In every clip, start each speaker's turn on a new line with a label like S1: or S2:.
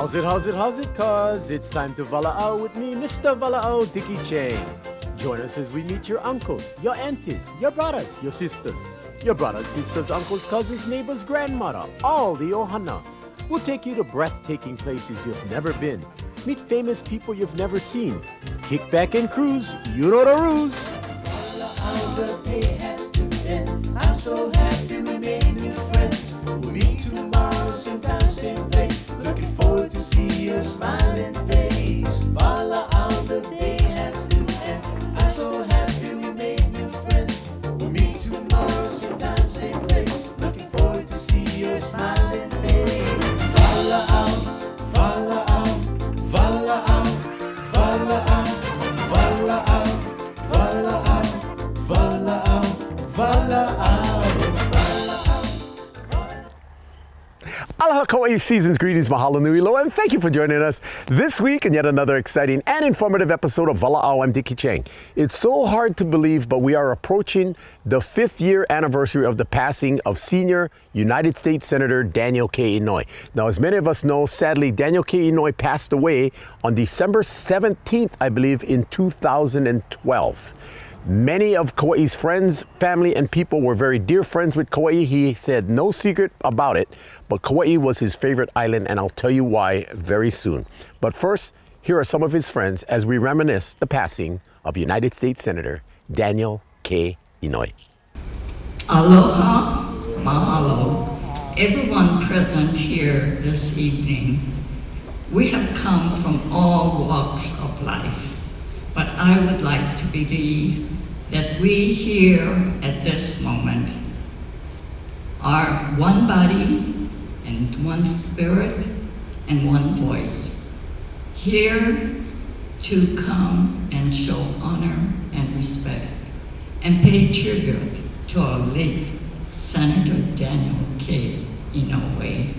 S1: How's it? Cause it's time to walaau with me, Mr. walaau19. Join us as we meet your uncles, your aunties, your brothers, your sisters, uncles, cousins, neighbors, grandmother, all the ohana. We'll take you to breathtaking places you've never been. Meet famous people you've never seen. Kick back and cruise, you know the rules.
S2: The day has to end. I'm so happy we made new friends. We'll meet tomorrow, same time, same place. Looking forward to see your smiling face. Walaau, the day has to end. I'm so happy we made new friends. We'll meet tomorrow, same time, same place. Looking forward to see your smiling face. Walaau, walaau, walaau, walaau, walaau, walaau. Walaau, walaau,
S1: Aloha Kauai Seasons greetings, mahalo nui loa, and thank you for joining us this week in yet another exciting and informative episode of Walaau. I'm Dickie Chang. It's so hard to believe, but we are approaching the 5th year anniversary of the passing of senior United States Senator Daniel K Inouye. Now, as many of us know, sadly, Daniel K Inouye passed away on December 17th, I believe, in 2012. Many of Kauai's friends, family, and people were very dear friends with Kauai. He said no secret about it, but Kauai was his favorite island, and I'll tell you why very soon. But first, here are some of his friends as we reminisce the passing of United States Senator Daniel K Inouye.
S3: Aloha, mahalo, everyone present here this evening. We have come from all walks of life. But I would like to believe that we here at this moment are one body and one spirit and one voice, here to come and show honor and respect and pay tribute to our late Senator Daniel K Inouye.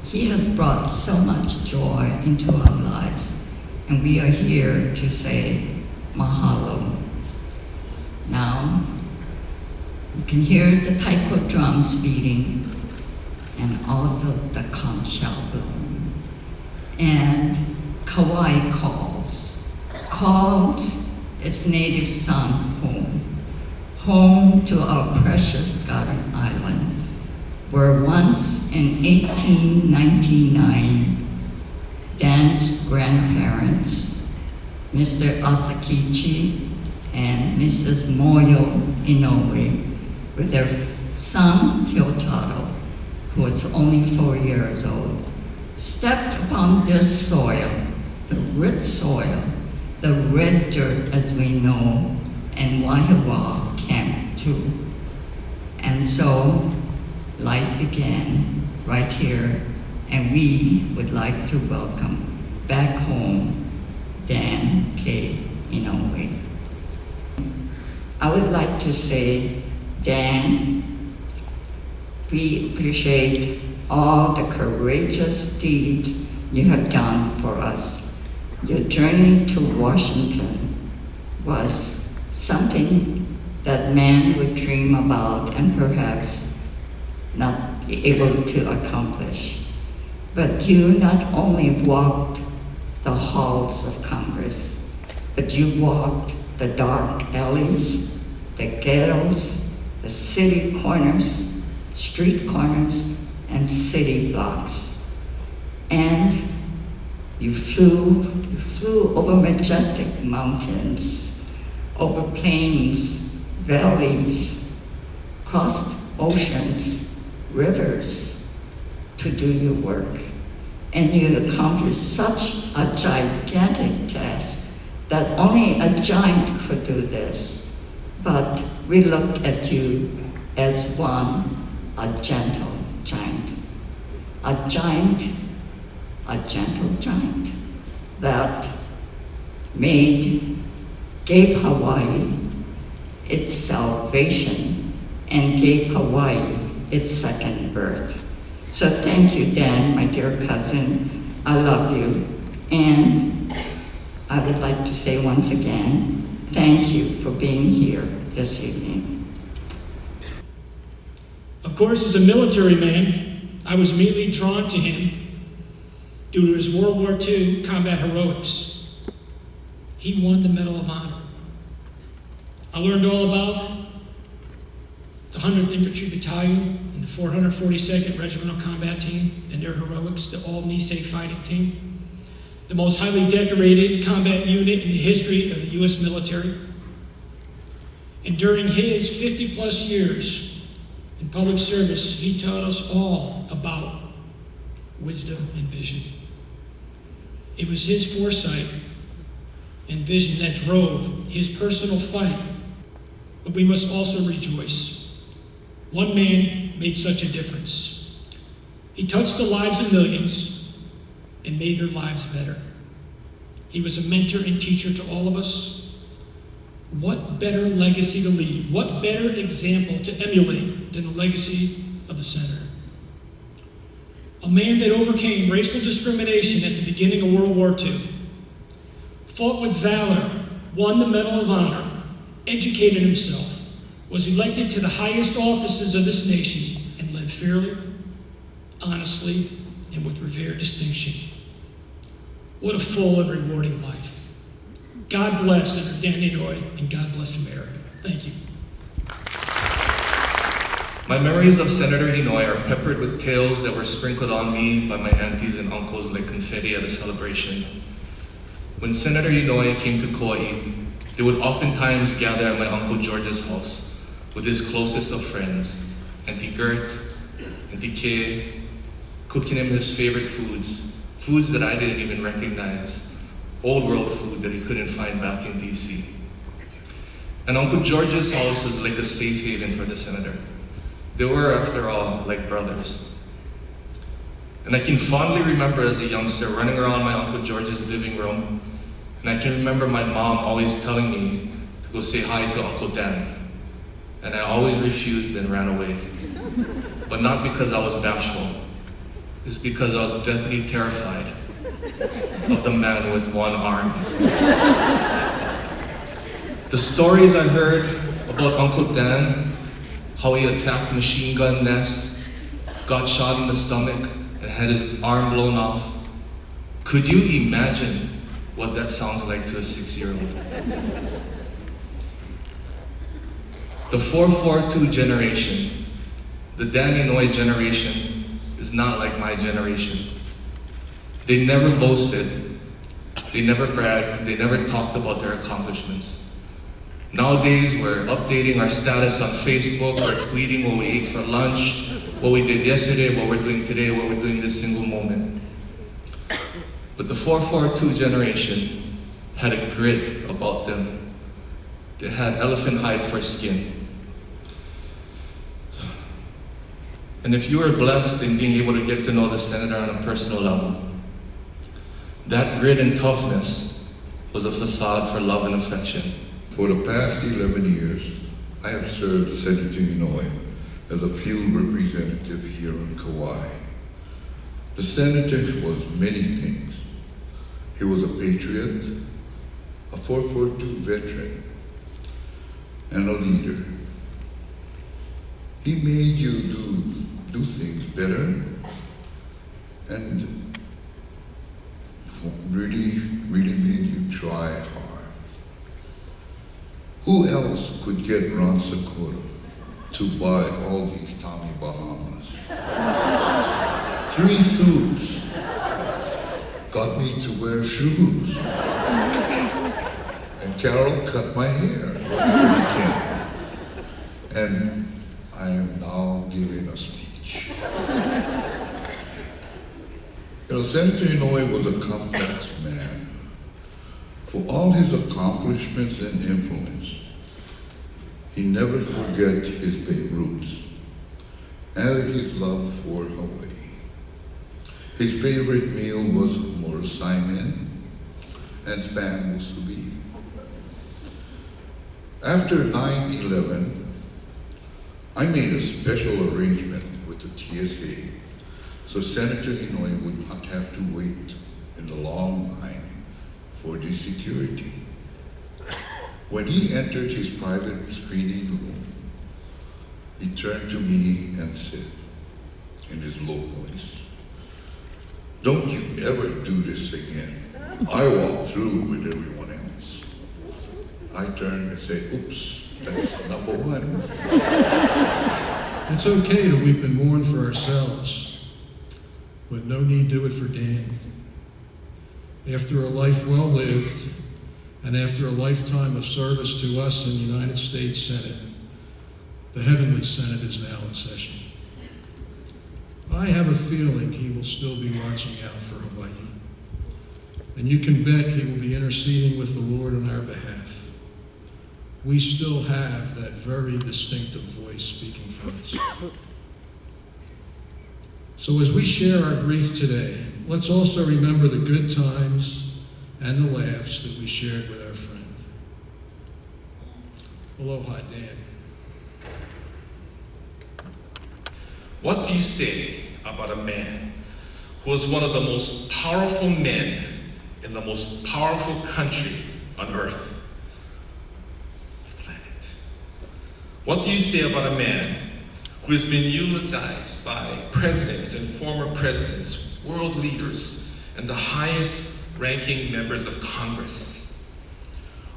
S3: He has brought so much joy into our lives, and we are here to say mahalo. Now, you can hear the taiko drums beating and also the conch shell blowing. And Kauai calls. Calls its native son home. Home to our precious garden island, where once in 1899, Dan's grandparents, Mr. Asakichi and Mrs. Moyo Inouye, with their son Hyotaro, who was only 4 years old, stepped upon this soil, the rich soil, the red dirt as we know, and Waihawa Camp 2. And so life began right here. And we would like to welcome back home Dan K Inouye. I would like to say, Dan, we appreciate all the courageous deeds you have done for us. Your journey to Washington was something that man would dream about and perhaps not be able to accomplish. But you not only walked the halls of Congress, but you walked the dark alleys, the ghettos, the city corners, street corners, and city blocks. And you flew over majestic mountains, over plains, valleys, crossed oceans, rivers, to do your work. And you accomplished such a gigantic task that only a giant could do this. But we look at you as a gentle giant. A gentle giant that gave Hawaii its salvation and gave Hawaii its second birth. So thank you, Dan, my dear cousin. I love you. And I would like to say once again, thank you for being here this evening.
S4: Of course, as a military man, I was immediately drawn to him due to his World War II combat heroics. He won the Medal of Honor. I learned all about the 100th Infantry Battalion and the 442nd Regimental Combat Team and their heroics, the All-Nisei Fighting Team, the most highly decorated combat unit in the history of the U.S. military. And during his 50-plus years in public service, he taught us all about wisdom and vision. It was his foresight and vision that drove his personal fight. But we must also rejoice. One man made such a difference. He touched the lives of millions and made their lives better. He was a mentor and teacher to all of us. What better legacy to leave? What better example to emulate than the legacy of the senator? A man that overcame racial discrimination at the beginning of World War II, fought with valor, won the Medal of Honor, educated himself, was elected to the highest offices of this nation, and led fairly, honestly, and with revered distinction. What a full and rewarding life. God bless Senator Daniel K Inouye, and God bless America. Thank you.
S5: My memories of Senator Inouye are peppered with tales that were sprinkled on me by my aunties and uncles like confetti at a celebration. When Senator Inouye came to Kauai, they would oftentimes gather at my Uncle George's house with his closest of friends, Auntie Gert, Auntie Kay, cooking him his favorite foods that I didn't even recognize, old world food that he couldn't find back in DC. And Uncle George's house was like a safe haven for the senator. They were, after all, like brothers. And I can fondly remember as a youngster running around my Uncle George's living room, and I can remember my mom always telling me to go say hi to Uncle Dan. And I always refused and ran away. But not because I was bashful. It's because I was deathly terrified of the man with one arm. The stories I heard about Uncle Dan, how he attacked machine gun nests, got shot in the stomach, and had his arm blown off. Could you imagine what that sounds like to a 6-year-old? The 442 generation, the Dan Inouye generation, is not like my generation. They never boasted, they never bragged, they never talked about their accomplishments. Nowadays, we're updating our status on Facebook, we're tweeting what we ate for lunch, what we did yesterday, what we're doing today, what we're doing this single moment. But the 442 generation had a grit about them. They had elephant hide for skin. And if you were blessed in being able to get to know the senator on a personal level, that grit and toughness was a facade for love and affection.
S6: For the past 11 years, I have served Senator Inouye as a field representative here on Kauai. The senator was many things. He was a patriot, a 442 veteran, and a leader. He made you do things better and really made you try hard. Who else could get Ron Sakura to buy all these Tommy Bahamas? 3 suits. Got me to wear shoes. And Carol cut my hair. And I am now giving a speech. You know, Senator Inouye was a complex man. For all his accomplishments and influence, he never forgot his big roots and his love for Hawaii. His favorite meal was morosainen and spam musubi. After 9/11, I made a special arrangement with the TSA so Senator Inouye would not have to wait in the long line for the security. When he entered his private screening room, he turned to me and said, in his low voice, Don't you ever do this again. I walk through with everyone else. I turn and say, oops, that's number one.
S7: It's okay to weep and mourn for ourselves, but no need do it for Dan. After a life well lived, and after a lifetime of service to us in the United States Senate, the Heavenly Senate is now in session. I have a feeling he will still be watching out for Hawaii. And you can bet he will be interceding with the Lord on our behalf. We still have that very distinctive voice speaking for us. So as we share our grief today, let's also remember the good times and the laughs that we shared with our friend. Aloha, Dan.
S5: What do you say about a man who was one of the most powerful men in the most powerful country on earth, the planet? What do you say about a man who has been eulogized by presidents and former presidents, world leaders, and the highest ranking members of Congress?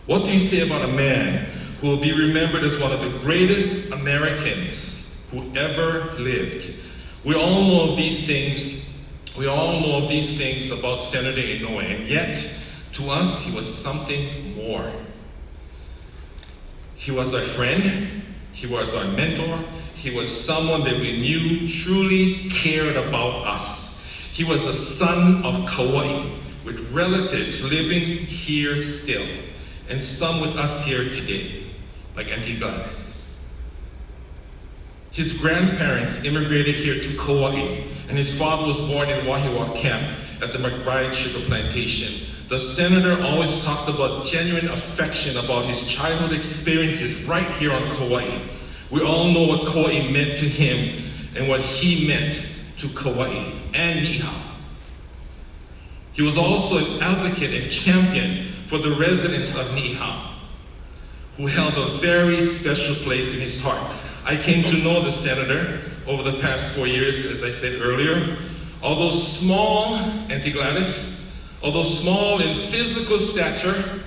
S5: What do you say about a man who will be remembered as one of the greatest Americans who ever lived? We all know of these things. We all know of these things about Senator Inouye, and yet, to us, he was something more. He was our friend. He was our mentor. He was someone that we knew truly cared about us. He was the son of Kauai, with relatives living here still, and some with us here today, like Auntie Gladys. His grandparents immigrated here to Kauai, and his father was born in Wahiawa Camp at the McBride Sugar Plantation. The senator always talked about genuine affection about his childhood experiences right here on Kauai. We all know what Kauai meant to him and what he meant to Kauai and Niihau. He was also an advocate and champion for the residents of Niihau, who held a very special place in his heart. I came to know the senator over the past 4 years, as I said earlier. Although small, Auntie Gladys, although small in physical stature,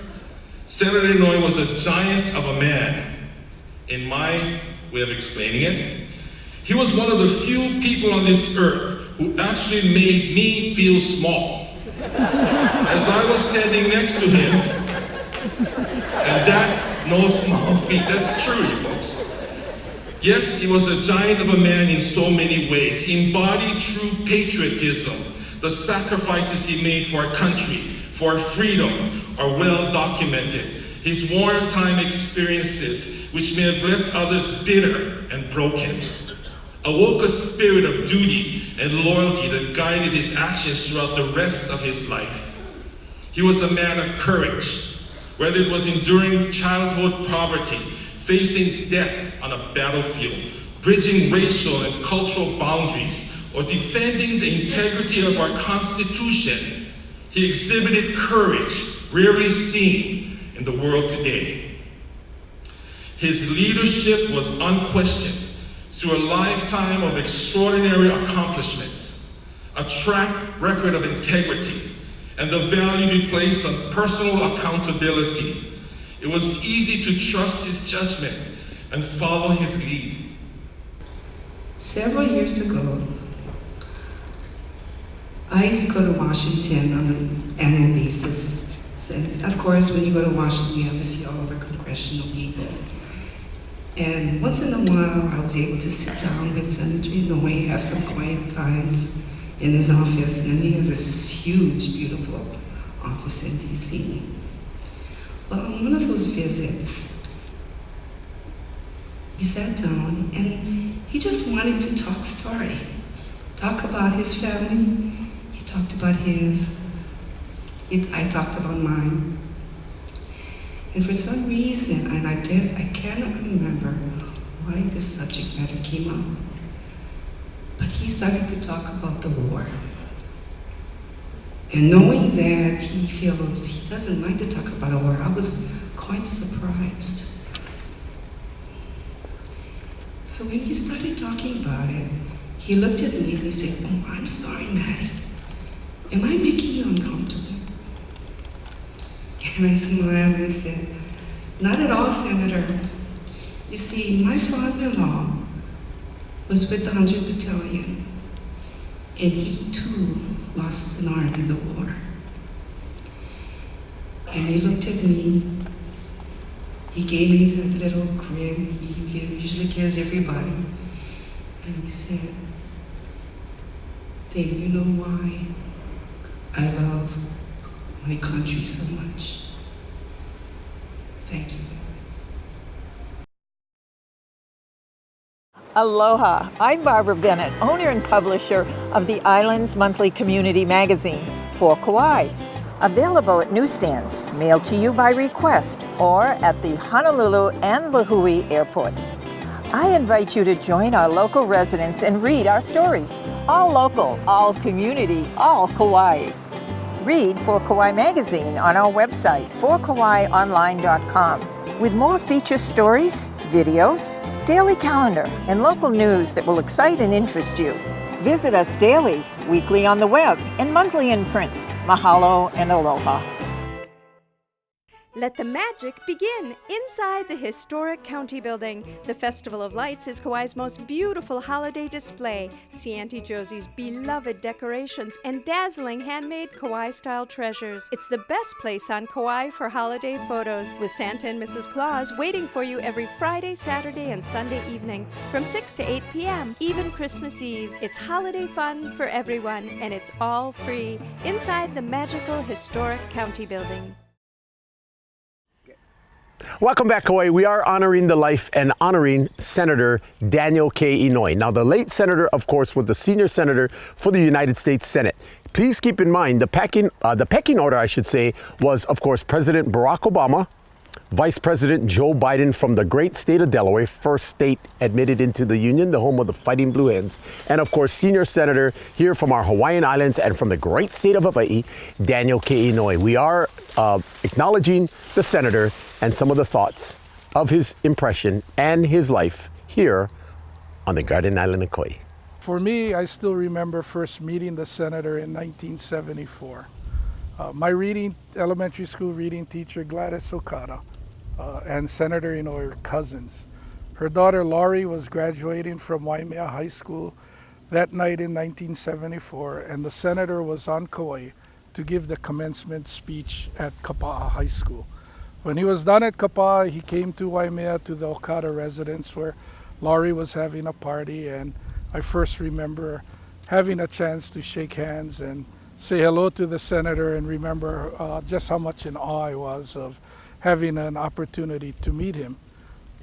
S5: Senator Inouye was a giant of a man, in my way of explaining it. He was one of the few people on this earth who actually made me feel small. As I was standing next to him, and that's no small feat, that's true, you folks. Yes, he was a giant of a man in so many ways. He embodied true patriotism. The sacrifices he made for our country, for our freedom, are well documented. His wartime experiences, which may have left others bitter and broken, awoke a spirit of duty and loyalty that guided his actions throughout the rest of his life. He was a man of courage, whether it was enduring childhood poverty, facing death on a battlefield, bridging racial and cultural boundaries, or defending the integrity of our Constitution. He exhibited courage rarely seen in the world today. His leadership was unquestioned through a lifetime of extraordinary accomplishments, a track record of integrity, and the value he placed on personal accountability. It was easy to trust his judgment and follow his lead.
S8: Several years ago, I used to go to Washington on an annual basis. And of course, when you go to Washington, you have to see all of our congressional people. And once in a while, I was able to sit down with Senator Inouye, have some quiet times in his office, and he has this huge, beautiful office in DC. Well, on one of those visits, we sat down and he just wanted to talk story, talk about his family. He talked about his, I talked about mine. And for some reason, and I cannot remember why this subject matter came up, but he started to talk about the war. And knowing that he feels he doesn't like to talk about a war, I was quite surprised. So when he started talking about it, he looked at me and he said, "Oh, I'm sorry, Maddie. am I making you uncomfortable? And I smiled and I said, not at all, Senator. You see, my father-in-law was with the 100th Battalion, and he too lost an arm in the war. And he looked at me, he gave me the little grin he usually gives everybody, and he said, then you know why I love my country so much. Thank you.
S9: Aloha, I'm Barbara Bennett, owner and publisher of the Island's monthly community magazine, For Kauai. Available at newsstands, mailed to you by request, or at the Honolulu and Lihue airports. I invite you to join our local residents and read our stories. All local, all community, all Kauai. Read For Kauai magazine on our website, forkauaionline.com, with more feature stories, videos, daily calendar, and local news that will excite and interest you. Visit us daily, weekly on the web, and monthly in print. Mahalo and aloha.
S10: Let the magic begin inside the historic county building. The Festival of Lights is Kauai's most beautiful holiday display. See Auntie Josie's beloved decorations and dazzling handmade Kauai-style treasures. It's the best place on Kauai for holiday photos, with Santa and Mrs. Claus waiting for you every Friday, Saturday, and Sunday evening from 6 to 8 p.m., even Christmas Eve. It's holiday fun for everyone, and it's all free inside the magical historic county building.
S1: Welcome back, Kauai. We are honoring the life and honoring Senator Daniel K Inouye. Now, the late senator, of course, was the senior senator for the United States Senate. Please keep in mind the pecking order, I should say, was, of course, President Barack Obama, Vice President Joe Biden from the great state of Delaware, first state admitted into the Union, the home of the Fighting Blue Hens, and of course, senior senator here from our Hawaiian Islands and from the great state of Hawaii, Daniel K Inouye. We are acknowledging the senator and some of the thoughts of his impression and his life here on the Garden Island of Kauai.
S11: For me, I still remember first meeting the senator in 1974. My elementary school reading teacher, Gladys Okada, and Senator Inouye were cousins. Her daughter Laurie was graduating from Waimea High School that night in 1974, and the senator was on Kauai to give the commencement speech at Kapa'a High School. When he was done at Kapa'a, he came to Waimea to the Okada residence where Laurie was having a party, and I first remember having a chance to shake hands and say hello to the senator and remember just how much in awe I was of having an opportunity to meet him.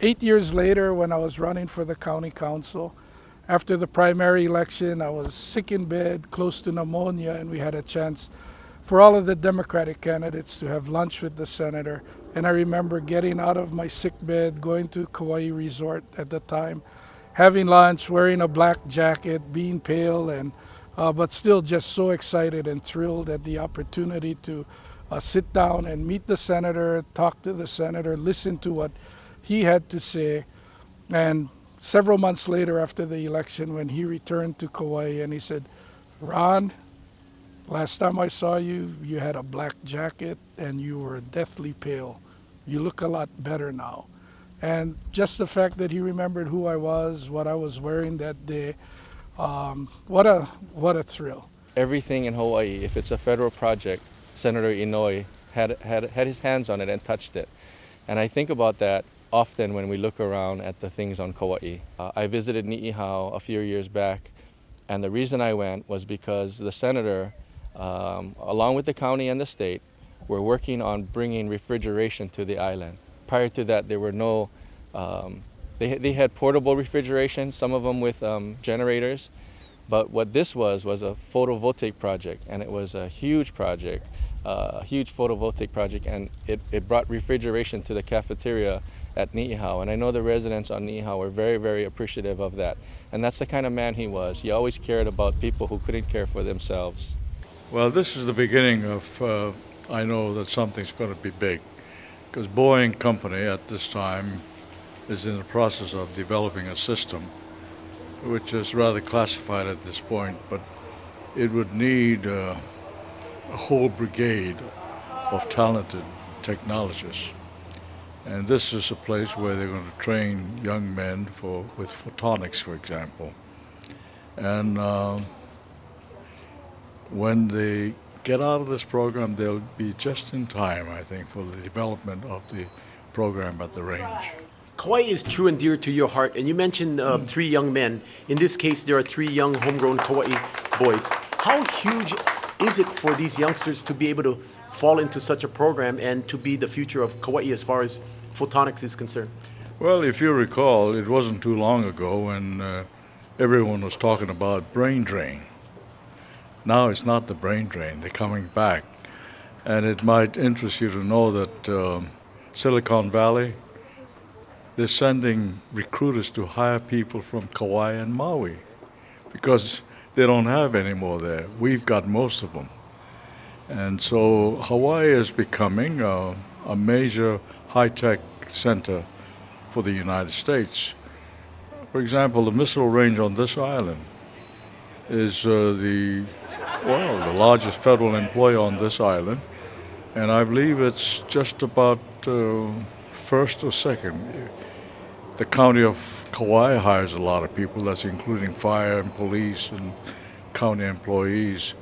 S11: 8 years later, when I was running for the county council, after the primary election, I was sick in bed, close to pneumonia, and we had a chance for all of the Democratic candidates to have lunch with the senator. And I remember getting out of my sick bed, going to Kauai Resort at the time, having lunch, wearing a black jacket, being pale, and but still just so excited and thrilled at the opportunity to sit down and meet the senator, talk to the senator, listen to what he had to say. And several months later after the election, when he returned to Kauai, and he said, "Ron, last time I saw you, you had a black jacket and you were deathly pale. You look a lot better now." And just the fact that he remembered who I was, what I was wearing that day, what a thrill.
S12: Everything in Hawaii, if it's a federal project, Senator Inouye had his hands on it and touched it. And I think about that often when we look around at the things on Kauai. I visited Ni'ihau a few years back, and the reason I went was because the senator, along with the county and the state, were working on bringing refrigeration to the island. Prior to that, there were no, they had portable refrigeration, some of them with generators, but what this was a photovoltaic project, and it was a huge project, a huge photovoltaic project, and it brought refrigeration to the cafeteria at Ni'ihau, and I know the residents on Ni'ihau were very, very appreciative of that, and that's the kind of man he was. He always cared about people who couldn't care for themselves.
S13: Well, this is the beginning of, I know that something's going to be big, because Boeing Company at this time is in the process of developing a system, which is rather classified at this point, but it would need a whole brigade of talented technologists. And this is a place where they're going to train young men with photonics, for example. And when they get out of this program, they'll be just in time, I think, for the development of the program at the range.
S1: Kauai is true and dear to your heart, and you mentioned 3 young men. In this case, there are 3 young homegrown Kauai boys. How huge is it for these youngsters to be able to fall into such a program and to be the future of Kauai as far as photonics is concerned?
S13: Well, if you recall, it wasn't too long ago when everyone was talking about brain drain. Now it's not the brain drain, they're coming back. And it might interest you to know that Silicon Valley, they're sending recruiters to hire people from Kauai and Maui because they don't have any more there. We've got most of them. And so Hawaii is becoming a major high-tech center for the United States. For example, the missile range on this island is the largest federal employer on this island, and I believe it's just about first or second. The county of Kauai hires a lot of people, that's including fire and police and county employees.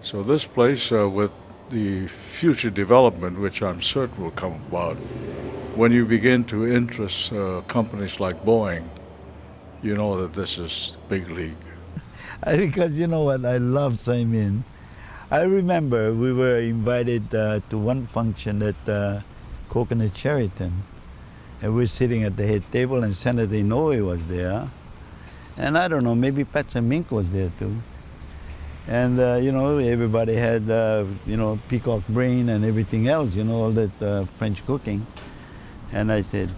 S13: So this place, with the future development, which I'm certain will come about, when you begin to interest companies like Boeing, you know that this is big league.
S14: Because you know what, I love Saimin. I remember we were invited to one function at Coconut Sheraton. And we were sitting at the head table and Senator Inouye was there. And I don't know, maybe Patsy Mink was there too. And you know, everybody had you know, peacock brain and everything else, you know, all that French cooking. And I said,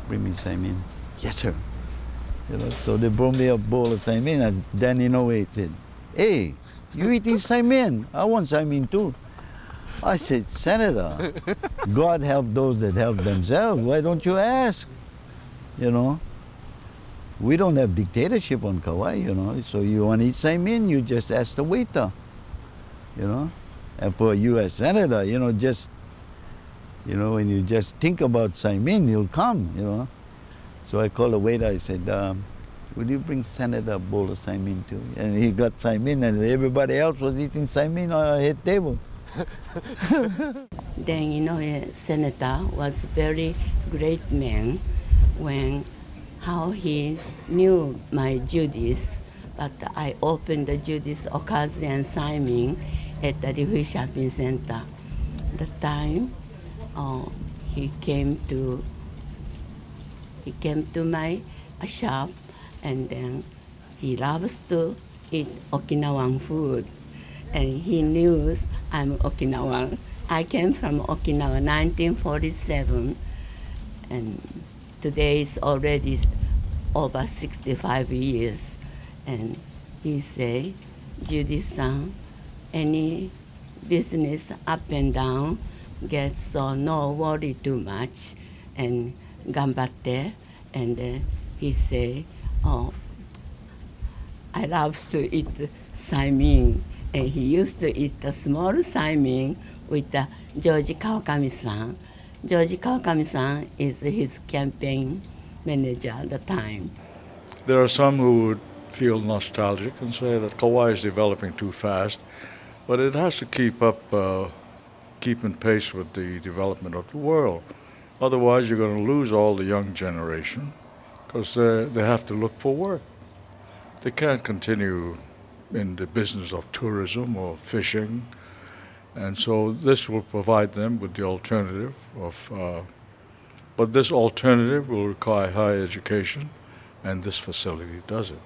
S14: bring me Saimin. Yes, sir. You know, so they brought me a bowl of Saimin, and Daniel Inouye said, hey, you eating Saimin? I want Saimin too. I said, Senator, God help those that help themselves. Why don't you ask? You know, we don't have dictatorship on Kauai, you know. So you want to eat Saimin, you just ask the waiter, you know. And for a U.S. Senator, you know, just, you know, when you just think about Saimin, you'll come, you know. So I called the waiter, I said, would you bring Senator a bowl of Saimin too? And he got Saimin, and everybody else was eating Saimin on our head table.
S15: Daniel Inouye, senator, was very great man when how he knew my duties, but I opened the duties Okazi and Simon at the Rihui Shopping Center. The time he came to my shop, and then he loves to eat Okinawan food. And he knew I'm Okinawan. I came from Okinawa 1947, and today is already over 65 years. And he say, Judy-san, any business up and down gets so no worry too much, and gambatte. And he say, oh, I love to eat Saimin. And he used to eat a small Saimin with George Kawakami-san. George Kawakami-san is his campaign manager at the time.
S13: There are some who would feel nostalgic and say that Kauai is developing too fast, but it has to keep in pace with the development of the world. Otherwise, you're going to lose all the young generation because they have to look for work. They can't continue in the business of tourism or fishing, and so this will provide them with the alternative of, but this alternative will require higher education, and this facility does it.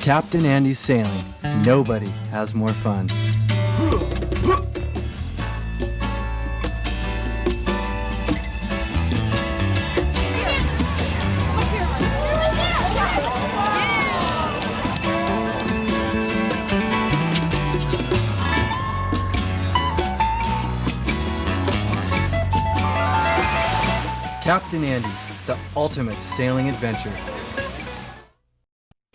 S16: Captain Andy's sailing. Nobody has more fun. Captain Andy's, the ultimate sailing adventure.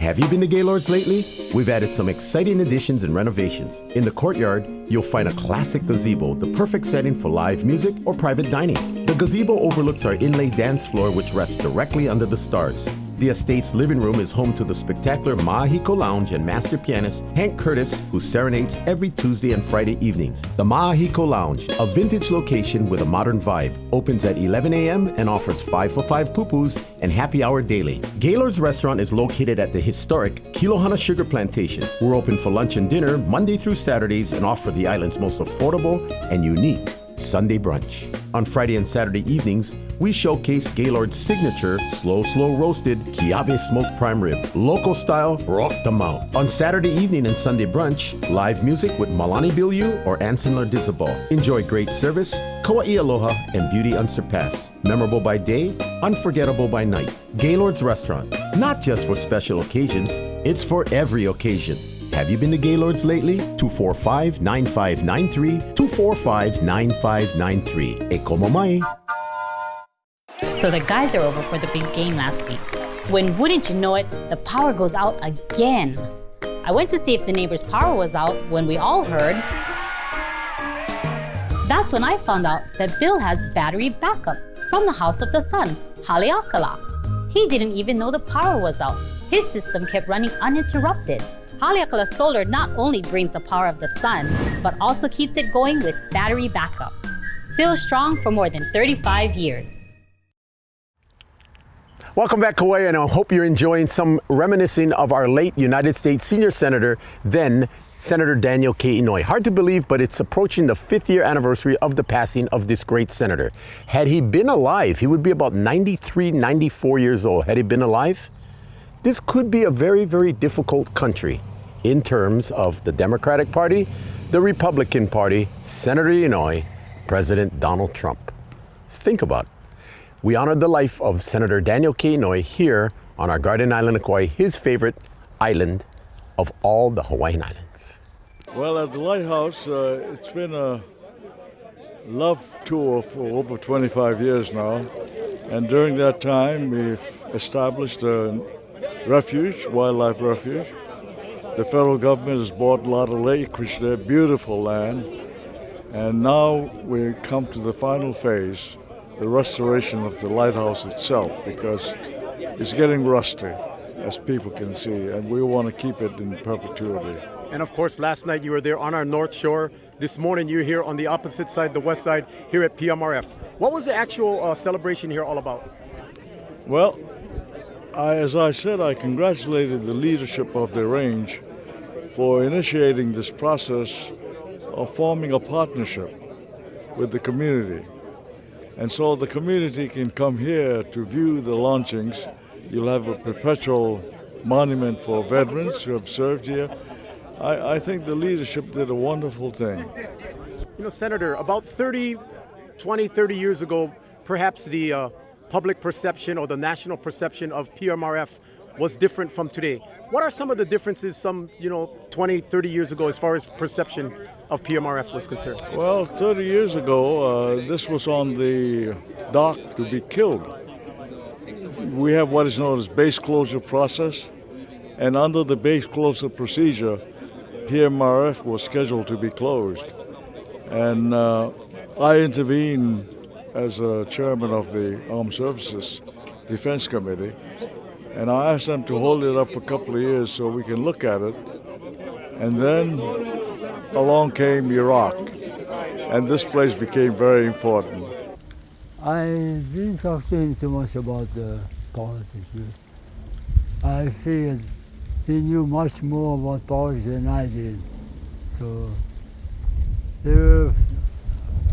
S1: Have you been to Gaylord's lately? We've added some exciting additions and renovations. In the courtyard, you'll find a classic gazebo, the perfect setting for live music or private dining. The gazebo overlooks our inlay dance floor, which rests directly under the stars. The estate's living room is home to the spectacular Mahiko Lounge and master pianist Hank Curtis, who serenades every Tuesday and Friday evenings. The Mahiko Lounge, a vintage location with a modern vibe, opens at 11 a.m. and offers 5 for 5 pupus and happy hour daily. Gaylord's restaurant is located at the historic Kilohana Sugar Plantation. We're open for lunch and dinner Monday through Saturdays and offer the island's most affordable and unique Sunday brunch. On Friday and Saturday evenings, we showcase Gaylord's signature slow roasted Kiave smoked prime rib, local style rock the mouth. On Saturday evening and Sunday brunch, live music with Malani Bilyu or Anson Lardizabal. Enjoy great service, Kauai aloha, and beauty unsurpassed. Memorable by day, unforgettable by night. Gaylord's Restaurant, not just for special occasions, it's for every occasion. Have you been to Gaylord's lately? 245-9593, 245-9593. E como mai.
S17: So the guys are over for the big game last week. When wouldn't you know it, the power goes out again. I went to see if the neighbor's power was out when we all heard. That's when I found out that Bill has battery backup from the House of the Sun, Haleakala. He didn't even know the power was out. His system kept running uninterrupted. Haleakala Solar not only brings the power of the sun, but also keeps it going with battery backup. Still strong for more than 35 years.
S1: Welcome back, Kauai, and I hope you're enjoying some reminiscing of our late United States Senior Senator, then Senator Daniel K Inouye. Hard to believe, but it's approaching the 5th year anniversary of the passing of this great senator. Had he been alive, he would be about 93, 94 years old. Had he been alive, this could be a very, very difficult country in terms of the Democratic Party, the Republican Party, Senator Inouye, President Donald Trump. Think about it. We honored the life of Senator Daniel K Inouye here on our Garden Island of Kauai, his favorite island of all the Hawaiian Islands.
S13: Well, at the lighthouse, it's been a love tour for over 25 years now. And during that time, we've established a refuge, wildlife refuge. The federal government has bought a lot of acreage there, beautiful land. And now we come to the final phase, the restoration of the lighthouse itself, because it's getting rusty, as people can see, and we want to keep it in perpetuity.
S1: And of course, last night you were there on our North Shore. This morning you're here on the opposite side, the west side, here at PMRF. What was the actual celebration here all about?
S13: Well, as I said, I congratulated the leadership of the range for initiating this process of forming a partnership with the community. And so the community can come here to view the launchings. You'll have a perpetual monument for veterans who have served here. I think the leadership did a wonderful thing.
S1: You know, Senator, about 30 years ago, perhaps the public perception or the national perception of PMRF was different from today. What are some of the differences 20, 30 years ago as far as perception of PMRF was concerned?
S13: Well, 30 years ago, this was on the dock to be killed. We have what is known as base closure process, and under the base closure procedure, PMRF was scheduled to be closed. And I intervened as a chairman of the Armed Services Defense Committee, and I asked them to hold it up for a couple of years so we can look at it. And then along came Iraq, and this place became very important.
S18: I didn't talk to him too much about the politics. I figured he knew much more about politics than I did. So there were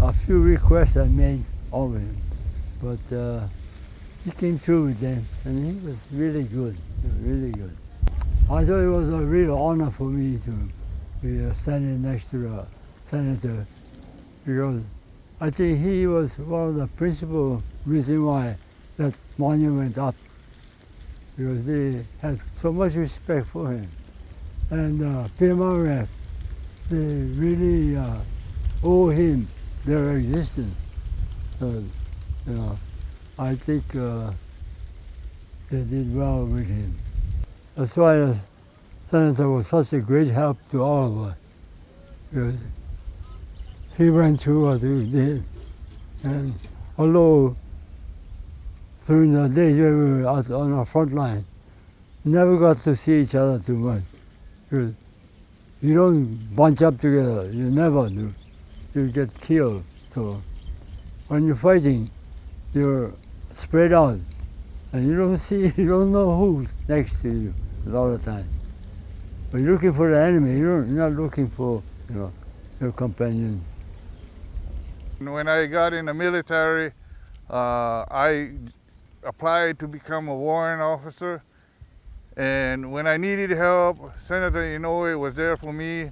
S18: a few requests I made of him, but he came through with them, and he was really good, really good. I thought it was a real honor for me to be standing next to the senator, because I think he was one of the principal reasons why that monument went up, because they had so much respect for him. And PMRF, they really owe him their existence. I think they did well with him. That's why the senator was such a great help to all of us. Because he went through what he did. And although during the days we were out on our front line, never got to see each other too much. Because you don't bunch up together, you never do. You get killed. So when you're fighting, you're spread out. And you don't know who's next to you a lot of times. But you're looking for the enemy, you're not looking for, your companions.
S19: When I got in the military, I applied to become a warrant officer. And when I needed help, Senator Inouye was there for me.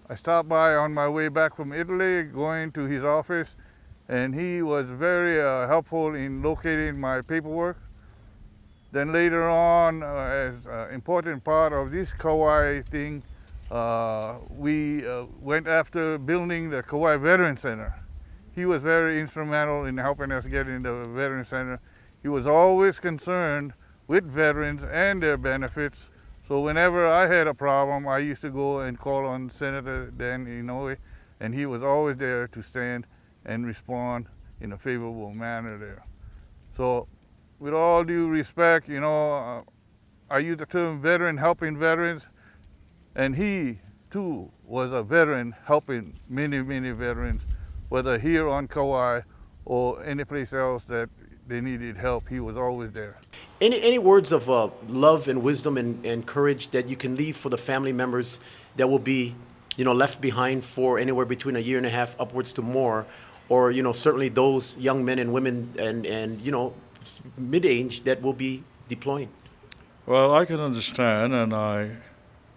S19: I stopped by on my way back from Italy, going to his office, and he was very helpful in locating my paperwork. Then later on, as an important part of this Kauai thing, we went after building the Kauai Veteran Center. He was very instrumental in helping us get in the Veteran Center. He was always concerned with veterans and their benefits. So whenever I had a problem, I used to go and call on Senator Dan Inouye, and he was always there to stand and respond in a favorable manner there. So with all due respect, I use the term veteran helping veterans, and he too was a veteran helping many, many veterans, whether here on Kauai or any place else that they needed help, he was always there.
S1: Any words of love and wisdom and courage that you can leave for the family members that will be, left behind for anywhere between a year and a half upwards to more, or certainly those young men and women and mid-age that will be deploying?
S13: Well, I can understand,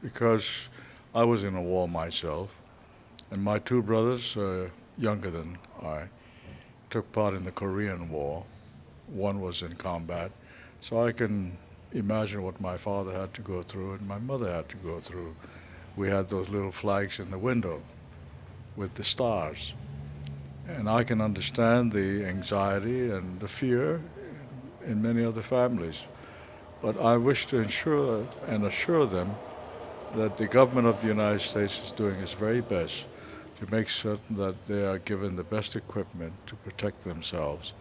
S13: because I was in a war myself, and my two brothers, younger than I, took part in the Korean War. One was in combat, so I can imagine what my father had to go through and my mother had to go through. We had those little flags in the window with the stars, and I can understand the anxiety and the fear in many other families. But I wish to ensure and assure them that the government of the United States is doing its very best to make certain that they are given the best equipment to protect themselves.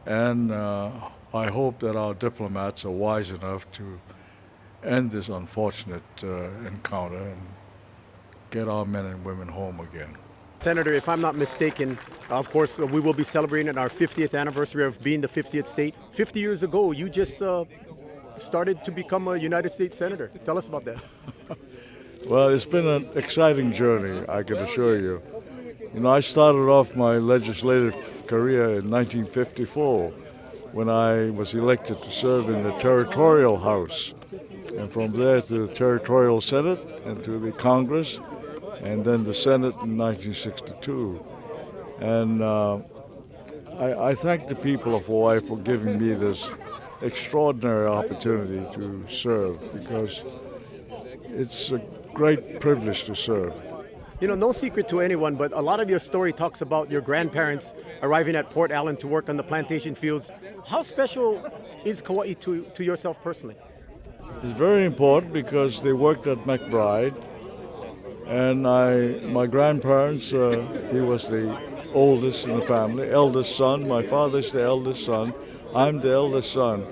S13: And I hope that our diplomats are wise enough to end this unfortunate encounter and get our men and women home again.
S1: Senator, if I'm not mistaken, of course, we will be celebrating our 50th anniversary of being the 50th state. 50 years ago, you just started to become a United States Senator. Tell us about that.
S13: Well, it's been an exciting journey, I can assure you. I started off my legislative career in 1954 when I was elected to serve in the Territorial House, and from there to the Territorial Senate and to the Congress, and then the Senate in 1962. And I thank the people of Hawaii for giving me this extraordinary opportunity to serve, because it's a great privilege to serve.
S1: No secret to anyone, but a lot of your story talks about your grandparents arriving at Port Allen to work on the plantation fields. How special is Kauai to yourself personally?
S13: It's very important because they worked at McBride, and my grandparents, he was the oldest in the family, eldest son. My father's the eldest son. I'm the eldest son,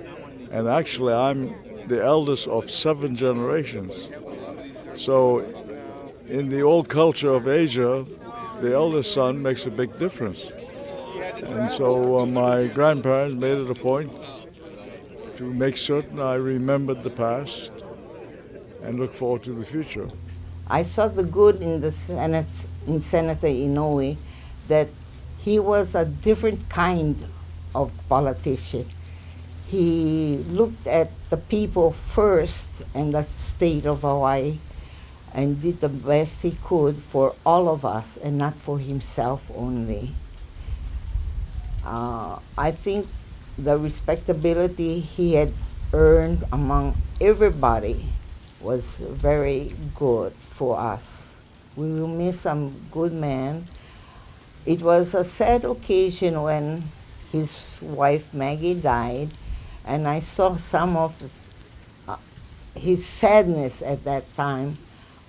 S13: and actually I'm the eldest of 7 generations. So in the old culture of Asia, the eldest son makes a big difference. And so my grandparents made it a point to make certain I remembered the past and look forward to the future.
S20: I saw the good in in Senator Inouye, that he was a different kind of politician. He looked at the people first and the state of Hawaii, and did the best he could for all of us and not for himself only. I think the respectability he had earned among everybody was very good for us. We will miss some good man. It was a sad occasion when his wife Maggie died, and I saw some of his sadness at that time.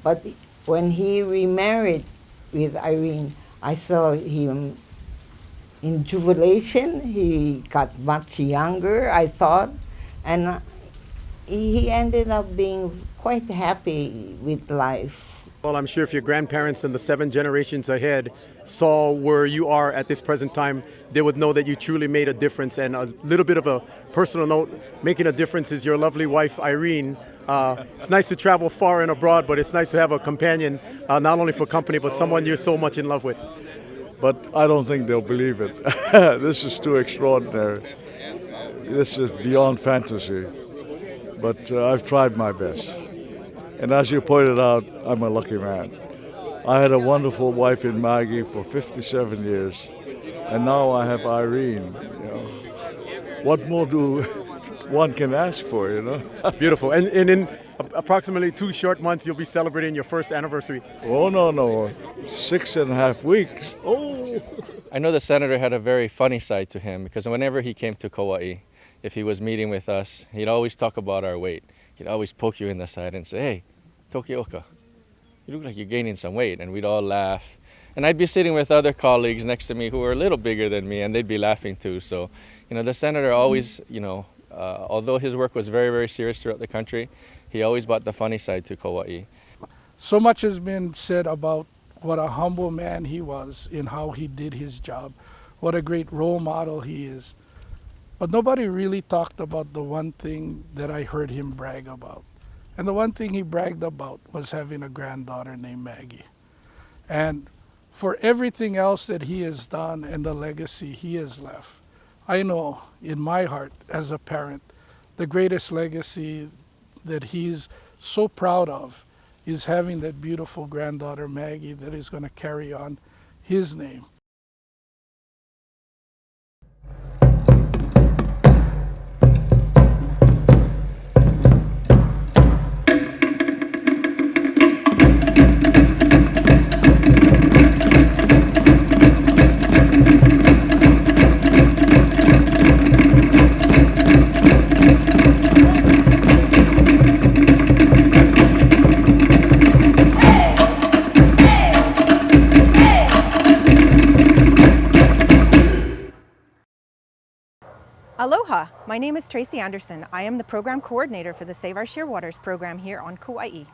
S20: But when he remarried with Irene, I saw him in jubilation. He got much younger, I thought, and he ended up being quite happy with life.
S1: Well, I'm sure if your grandparents and the 7 generations ahead saw where you are at this present time, they would know that you truly made a difference. And a little bit of a personal note, making a difference is your lovely wife, Irene. It's nice to travel far and abroad, but it's nice to have a companion, not only for company, but someone you're so much in love with.
S13: But I don't think they'll believe it. This is too extraordinary. This is beyond fantasy. But I've tried my best. And as you pointed out, I'm a lucky man. I had a wonderful wife in Maggie for 57 years, and now I have Irene. You know. What more do one can ask for, you know?
S1: Beautiful. And in approximately 2 short months, you'll be celebrating your first anniversary.
S13: Oh, no, 6.5 weeks.
S1: Oh!
S12: I know the senator had a very funny side to him because whenever he came to Kauai, if he was meeting with us, he'd always talk about our weight. He'd always poke you in the side and say, "Hey, Tokioka, you look like you're gaining some weight." And we'd all laugh. And I'd be sitting with other colleagues next to me who were a little bigger than me, and they'd be laughing too. So, you know, the senator always, although his work was very, very serious throughout the country, he always brought the funny side to Kauai.
S11: So much has been said about what a humble man he was in how he did his job, what a great role model he is. But nobody really talked about the one thing that I heard him brag about. And the one thing he bragged about was having a granddaughter named Maggie. And for everything else that he has done and the legacy he has left, I know in my heart as a parent, the greatest legacy that he's so proud of is having that beautiful granddaughter Maggie that is going to carry on his name.
S21: Aloha, my name is Tracy Anderson. I am the program coordinator for the Save Our Shearwaters program here on Kauai.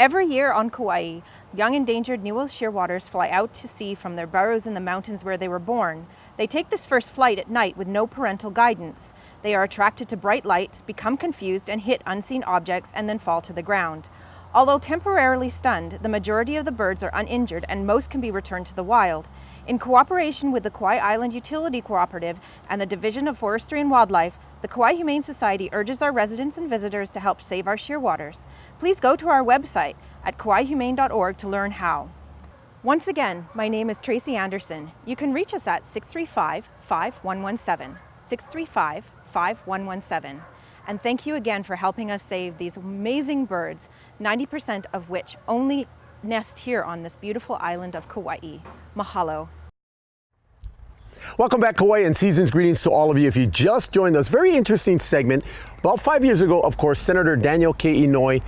S21: Every year on Kauai, young endangered New World shearwaters fly out to sea from their burrows in the mountains where they were born. They take this first flight at night with no parental guidance. They are attracted to bright lights, become confused, and hit unseen objects and then fall to the ground. Although temporarily stunned, the majority of the birds are uninjured and most can be returned to the wild. In cooperation with the Kauai Island Utility Cooperative and the Division of Forestry and Wildlife, the Kauai Humane Society urges our residents and visitors to help save our shearwaters. Please go to our website at kauaihumane.org to learn how. Once again, my name is Tracy Anderson. You can reach us at 635-5117, 635-5117. And thank you again for helping us save these amazing birds, 90% of which only nest here on this beautiful island of Kauai. Mahalo.
S1: Welcome back, Kauai, and season's greetings to all of you. If you just joined us, very interesting segment. About 5 years ago, of course, Senator Daniel K Inouye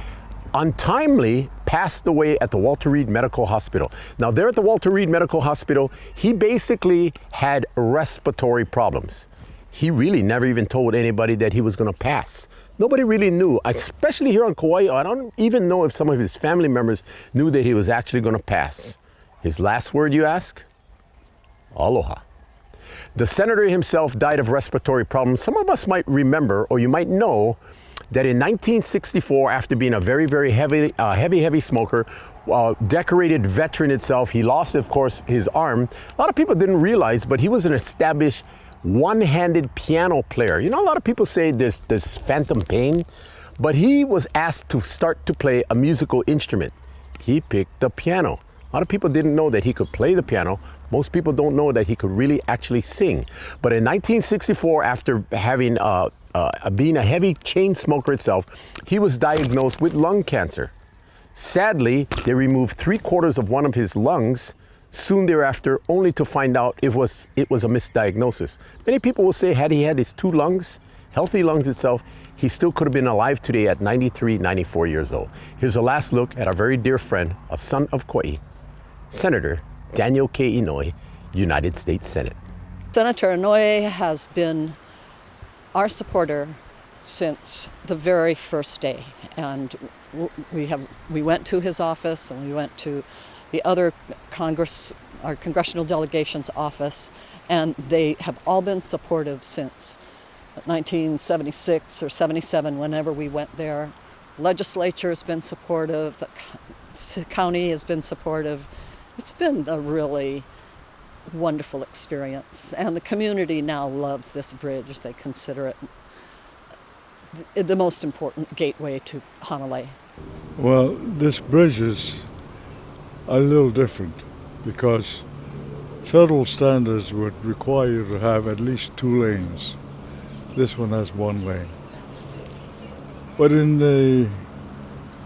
S1: untimely passed away at the Walter Reed Medical Hospital. Now, there at the Walter Reed Medical Hospital, he basically had respiratory problems. He really never even told anybody that he was going to pass. Nobody really knew, especially here on Kauai. I don't even know if some of his family members knew that he was actually going to pass. His last word, you ask? Aloha. The senator himself died of respiratory problems. Some of us might remember, or you might know, that in 1964, after being a very, very heavy smoker, decorated veteran itself, he lost, of course, his arm. A lot of people didn't realize, but he was an established one-handed piano player. You know, a lot of people say there's this phantom pain, but he was asked to start to play a musical instrument. He picked the piano. A lot of people didn't know that he could play the piano. Most people don't know that he could really actually sing. But in 1964, after having being a heavy chain smoker itself, he was diagnosed with lung cancer. Sadly, they removed 3/4 of one of his lungs soon thereafter, only to find out it was a misdiagnosis. Many people will say, had he had his 2 lungs, healthy lungs itself, he still could have been alive today at 93, 94 years old. Here's a last look at our very dear friend, a son of Kauai, Senator Daniel K Inouye, United States Senate.
S2: Senator Inouye has been our supporter since the very first day, and we went to his office and we went to the other our congressional delegation's office, and they have all been supportive since 1976 or 77, whenever we went there. Legislature has been supportive, the county has been supportive. It's been a really wonderful experience, and the community now loves this bridge. They consider it the most important gateway to Hanalei.
S13: Well, this bridge is a little different because federal standards would require you to have at least 2 lanes. This one has 1 lane. But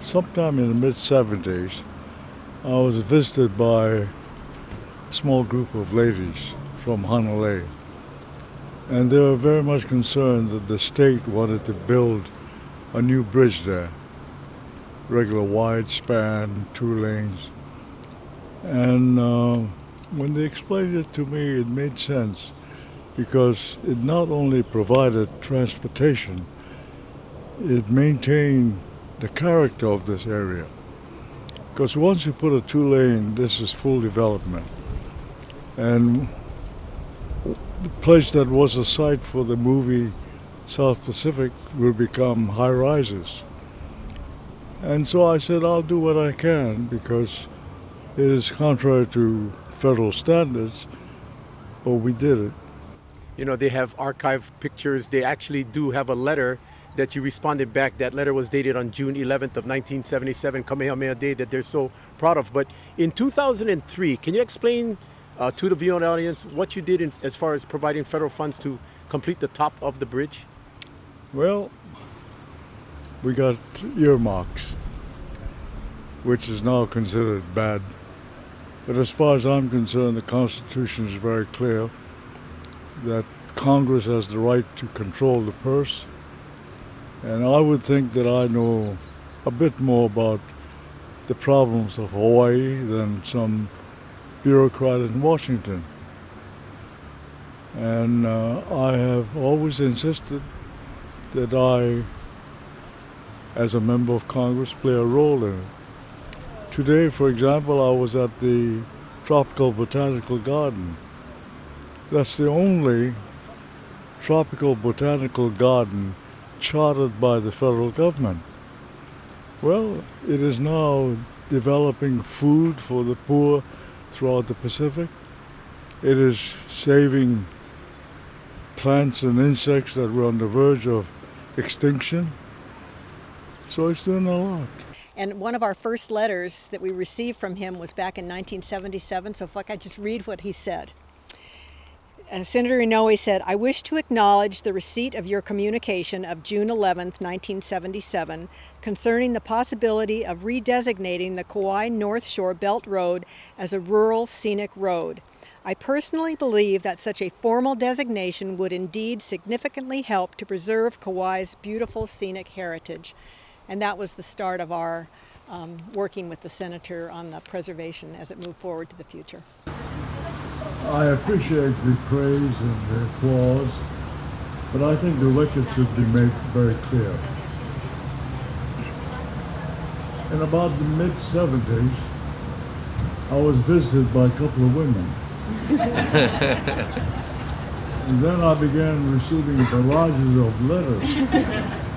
S13: sometime in the mid-70s, I was visited by a small group of ladies from Hanalei. And they were very much concerned that the state wanted to build a new bridge there. Regular wide span, 2 lanes. And when they explained it to me, it made sense because it not only provided transportation, it maintained the character of this area. Because once you put a 2-lane, this is full development. And the place that was a site for the movie South Pacific will become high-rises. And so I said, I'll do what I can because it is contrary to federal standards, but we did it.
S1: You know, they have archived pictures. They actually do have a letter that you responded back. That letter was dated on June 11th of 1977, Kamehameha Day, that they're so proud of. But in 2003, can you explain to the viewing audience what you did as far as providing federal funds to complete the top of the bridge?
S13: Well, we got earmarks, which is now considered bad. But as far as I'm concerned, the Constitution is very clear that Congress has the right to control the purse. And I would think that I know a bit more about the problems of Hawaii than some bureaucrat in Washington. And I have always insisted that I, as a member of Congress, play a role in it. Today, for example, I was at the Tropical Botanical Garden. That's the only tropical botanical garden chartered by the federal government. Well, it is now developing food for the poor throughout the Pacific. It is saving plants and insects that were on the verge of extinction. So it's doing a lot.
S22: And one of our first letters that we received from him was back in 1977, so if I could just read what he said. Senator Inouye said, I wish to acknowledge the receipt of your communication of June 11th, 1977, concerning the possibility of redesignating the Kauai North Shore Belt Road as a rural scenic road. I personally believe that such a formal designation would indeed significantly help to preserve Kauai's beautiful scenic heritage. And that was the start of our working with the senator on the preservation as it moved forward to the future.
S13: I appreciate the praise and the applause, but I think the record should be made very clear. In about the mid-70s, I was visited by a couple of women. And then I began receiving barrages of letters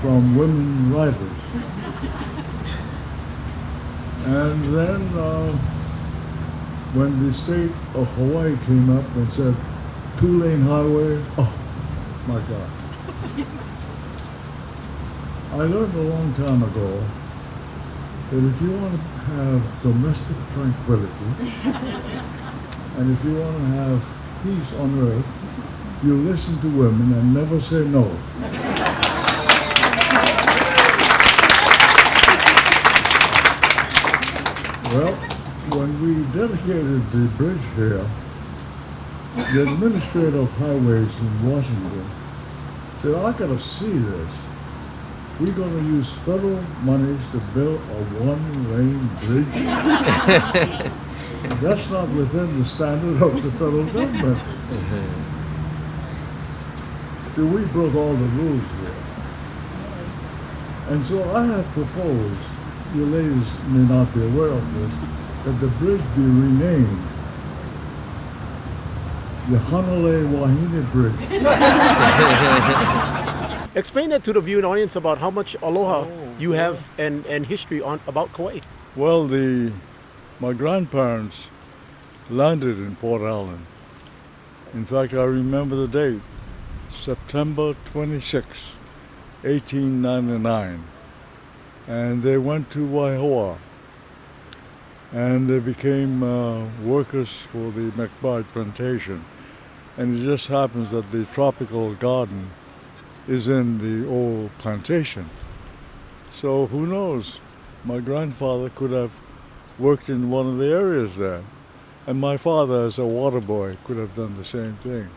S13: from women writers. And then when the state of Hawaii came up and said, 2-lane highway, oh my God. I learned a long time ago that if you want to have domestic tranquility, and if you want to have peace on earth, you listen to women and never say no. Well, when we dedicated the bridge here, the administrator of highways in Washington said, I gotta see this. we're going to use federal monies to build a one-lane bridge. That's not within the standard of the federal government. So we broke all the rules there. And so I have proposed, you ladies may not be aware of this, that the bridge be renamed the walaau19 Bridge.
S1: Explain that to the viewing audience about how much aloha you have and history about Kauai.
S13: Well, my grandparents landed in Port Allen. In fact, I remember the date, September 26, 1899. And they went to Waihoa. And they became workers for the McBride plantation. And it just happens that the tropical garden is in the old plantation. So who knows? My grandfather could have worked in one of the areas there. And my father, as a water boy, could have done the same thing.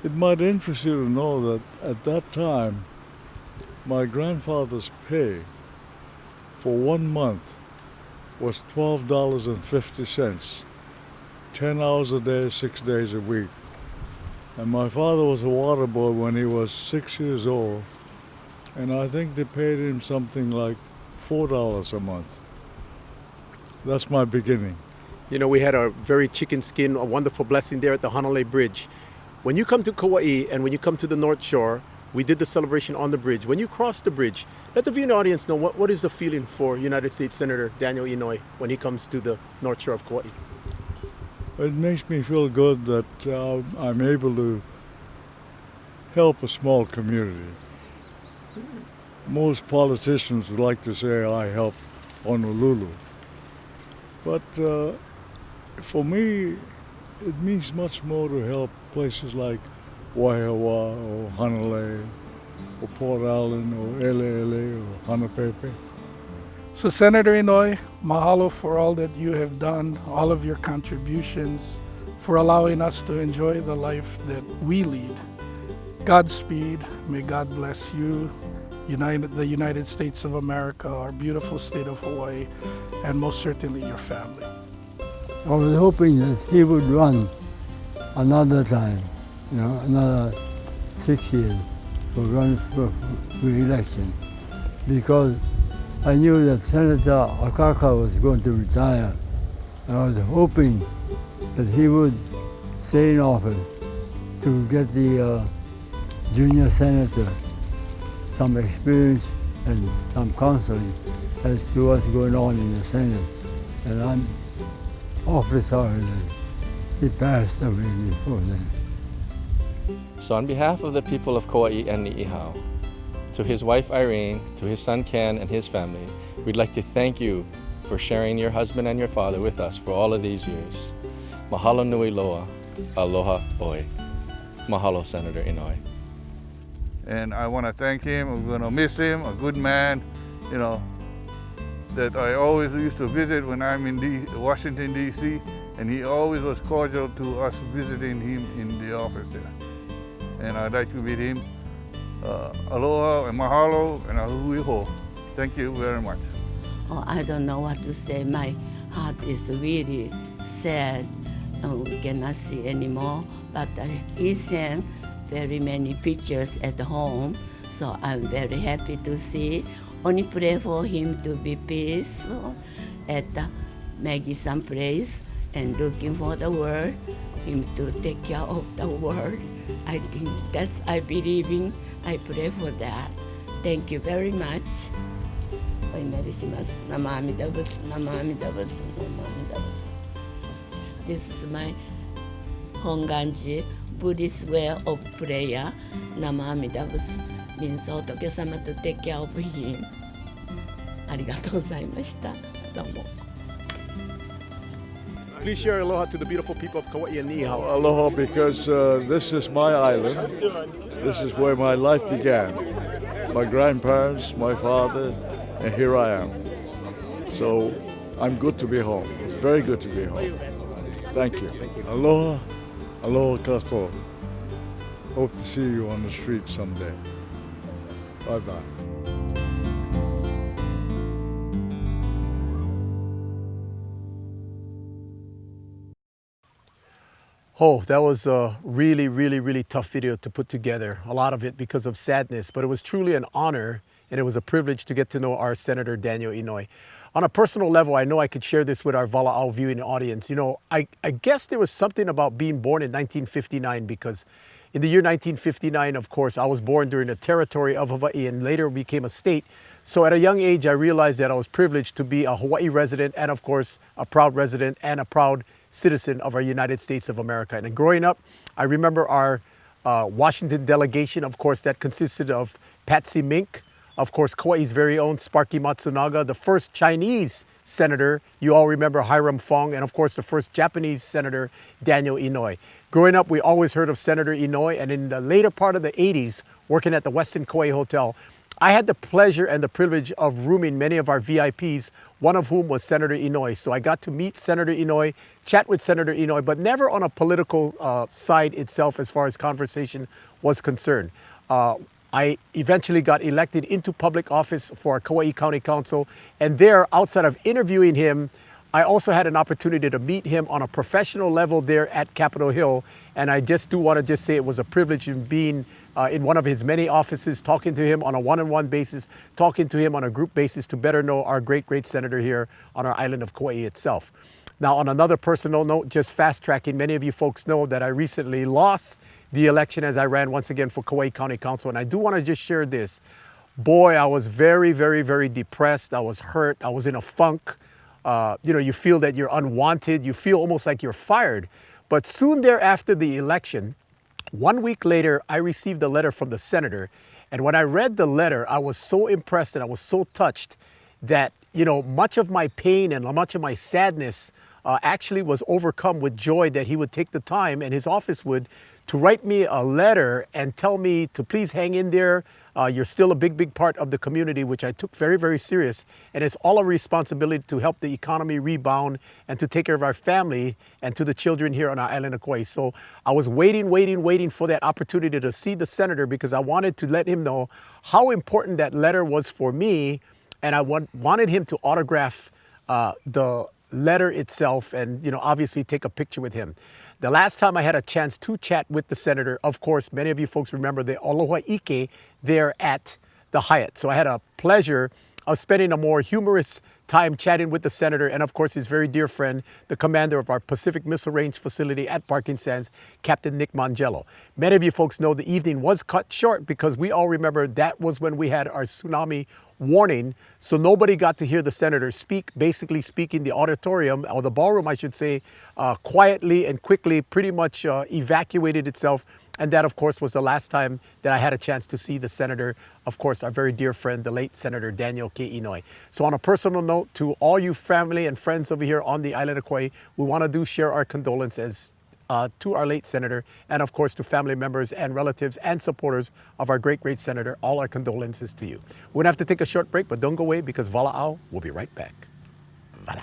S13: It might interest you to know that at that time, my grandfather's pay for 1 month was $12.50, 10 hours a day, 6 days a week. And my father was a water boy when he was 6 years old, and I think they paid him something like $4 a month. That's my beginning.
S1: You know, we had a very chicken skin, a wonderful blessing there at the Hanalei Bridge. When you come to Kauai and when you come to the North Shore, we did the celebration on the bridge. When you cross the bridge, let the viewing audience know what is the feeling for United States Senator Daniel Inouye when he comes to the North Shore of Kauai.
S13: It makes me feel good that I'm able to help a small community. Most politicians would like to say I help Honolulu. But for me, it means much more to help places like Waihoa or Hanalei or Port Allen or Eleele or Hanapepe.
S11: So Senator Inouye, mahalo for all that you have done, all of your contributions, for allowing us to enjoy the life that we lead. Godspeed, may God bless you, the United States of America, our beautiful state of Hawaii, and most certainly your family.
S18: I was hoping that he would run another time, another 6 years, to run for re-election, because I knew that Senator Akaka was going to retire. And I was hoping that he would stay in office to get the junior senator some experience and some counseling as to what's going on in the Senate. And I'm awfully sorry that he passed away before then.
S12: So on behalf of the people of Kauai and Ni'ihau, to his wife Irene, to his son Ken and his family, we'd like to thank you for sharing your husband and your father with us for all of these years. Mahalo nui loa, aloha oi. Mahalo, Senator Inouye.
S19: And I want to thank him. I'm going to miss him, a good man, that I always used to visit when I'm in Washington, D.C., and he always was cordial to us visiting him in the office there. And I'd like to meet him. Aloha and mahalo and ahui ho. Thank you very much.
S15: Oh, I don't know what to say. My heart is really sad. We cannot see anymore. But he sent very many pictures at home, so I'm very happy to see. Only pray for him to be peaceful at Maggie-san place and looking for the world, him to take care of the world. I think I believe in. I pray for that. Thank you very much. お祈りします。生阿弥陀仏、生阿弥陀仏、生阿弥陀仏。This is my 本願寺 Buddhist way of prayer. 生阿弥陀仏 means 仏様と take care of him. ありがとうございました。どうも。
S1: Please share aloha to the beautiful people of Kauai and Ni'ihau.
S13: Aloha, because this is my island. This is where my life began. My grandparents, my father, and here I am. So I'm good to be home. It's very good to be home. Thank you. Aloha, aloha kako. Hope to see you on the street someday. Bye-bye.
S1: Oh, that was a really, really, really tough video to put together. A lot of it because of sadness, but it was truly an honor and it was a privilege to get to know our Senator Daniel Inouye. On a personal level, I know I could share this with our Walaau viewing audience. You know, I guess there was something about being born in 1959 because in the year 1959, of course, I was born during the territory of Hawaii and later became a state. So at a young age, I realized that I was privileged to be a Hawaii resident and, of course, a proud resident and a proud citizen of our United States of America. And growing up, I remember our Washington delegation, of course, that consisted of Patsy Mink, of course, Kauai's very own Sparky Matsunaga, the first Chinese senator, you all remember Hiram Fong, and of course the first Japanese senator, Daniel Inouye. Growing up, we always heard of Senator Inouye, and in the later part of the 80s, working at the Westin Kauai Hotel, I had the pleasure and the privilege of rooming many of our VIPs, one of whom was Senator Inouye. So I got to meet Senator Inouye, chat with Senator Inouye, but never on a political side itself as far as conversation was concerned. I eventually got elected into public office for our Kauai County Council, and there, outside of interviewing him, I also had an opportunity to meet him on a professional level there at Capitol Hill, and I just do want to just say it was a privilege in being in one of his many offices, talking to him on a one-on-one basis, talking to him on a group basis to better know our great, great senator here on our island of Kauai itself. Now, on another personal note, just fast-tracking, many of you folks know that I recently lost the election as I ran once again for Kauai County Council, and I do want to just share this. Boy, I was very, very, very depressed. I was hurt. I was in a funk. You know, you feel that you're unwanted. You feel almost like you're fired. But soon thereafter the election, 1 week later, I received a letter from the senator. And when I read the letter, I was so impressed and I was so touched that, you know, much of my pain and much of my sadness actually was overcome with joy that he would take the time, and his office would, to write me a letter and tell me to please hang in there. You're still a big, big part of the community, which I took very, very serious. And it's all a responsibility to help the economy rebound and to take care of our family and to the children here on our island of Kauai. So I was waiting for that opportunity to see the senator because I wanted to let him know how important that letter was for me. And I wanted him to autograph the letter itself and, you know, obviously take a picture with him. The last time I had a chance to chat with the senator, of course, many of you folks remember the Aloha Ike there at the Hyatt. So I had a pleasure of spending a more humorous time chatting with the senator and, of course, his very dear friend, the commander of our Pacific Missile Range facility at Barking Sands, Captain Nick Mangello. Many of you folks know the evening was cut short because we all remember that was when we had our tsunami warning. So nobody got to hear the senator speak, basically speaking the auditorium, or the ballroom, I should say, quietly and quickly pretty much evacuated itself. And that, of course, was the last time that I had a chance to see the senator, of course, our very dear friend, the late Senator Daniel K Inouye. So on a personal note, to all you family and friends over here on the island of Kauai, we want to share our condolences to our late senator, and of course to family members and relatives and supporters of our great, great senator. All our condolences to you. We're going to have to take a short break, but don't go away because Walaau will be right back. Wala.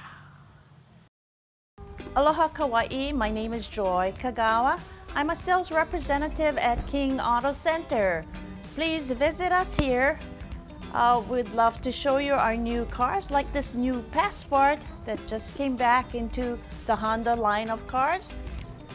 S3: Aloha Kauai, my name is Joy Kagawa. I'm a sales representative at King Auto Center. Please visit us here. We'd love to show you our new cars, like this new Passport that just came back into the Honda line of cars.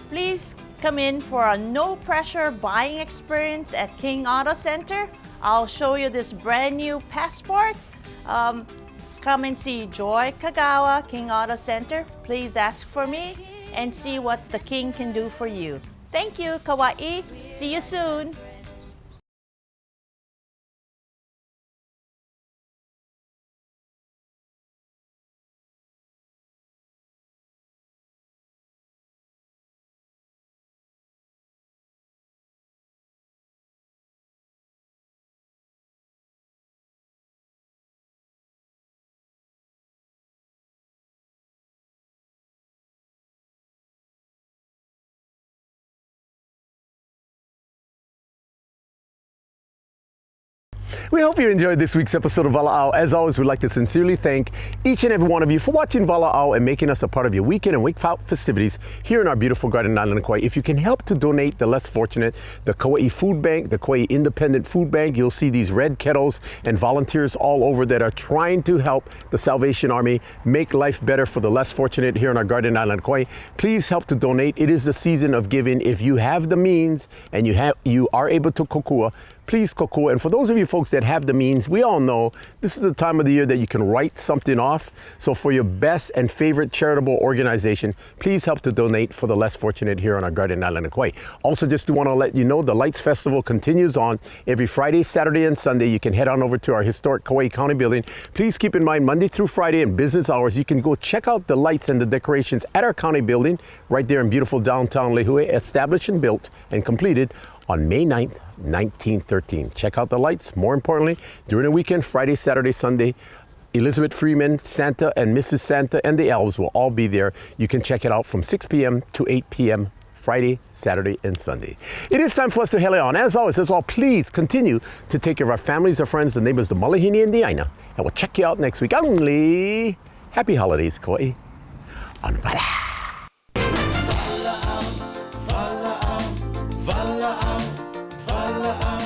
S3: Please come in for a no-pressure buying experience at King Auto Center. I'll show you this brand new Passport. Come and see Joy Kagawa, King Auto Center. Please ask for me and see what the King can do for you. Thank you, Kauai. See you soon.
S1: We hope you enjoyed this week's episode of Walaau. As always, we'd like to sincerely thank each and every one of you for watching Walaau and making us a part of your weekend and week-out festivities here in our beautiful Garden Island of Kauai. If you can help to donate the less fortunate, the Kauai Food Bank, the Kauai Independent Food Bank, you'll see these red kettles and volunteers all over that are trying to help the Salvation Army make life better for the less fortunate here in our Garden Island of Kauai. Please help to donate. It is the season of giving. If you have the means and you are able to kokua, please kokua. And for those of you folks that have the means, we all know this is the time of the year that you can write something off. So for your best and favorite charitable organization, please help to donate for the less fortunate here on our Garden Island of Kauai. Also, just want to let you know the Lights Festival continues on every Friday, Saturday, and Sunday. You can head on over to our historic Kauai County building. Please keep in mind, Monday through Friday in business hours, you can go check out the lights and the decorations at our county building right there in beautiful downtown Lihue, established and built and completed on May 9th, 1913. Check out the lights. More importantly, during the weekend, Friday, Saturday, Sunday, Elizabeth Freeman, Santa and Mrs. Santa and the elves will all be there. You can check it out from 6 p.m. to 8 p.m. Friday, Saturday, and Sunday. It is time for us to hele on. As always, please continue to take care of our families, our friends, the neighbors, the Malahini and the Aina. And we'll check you out next week. Only happy holidays, Kauai. On Walaau.
S4: Walaau, walaau, walaau.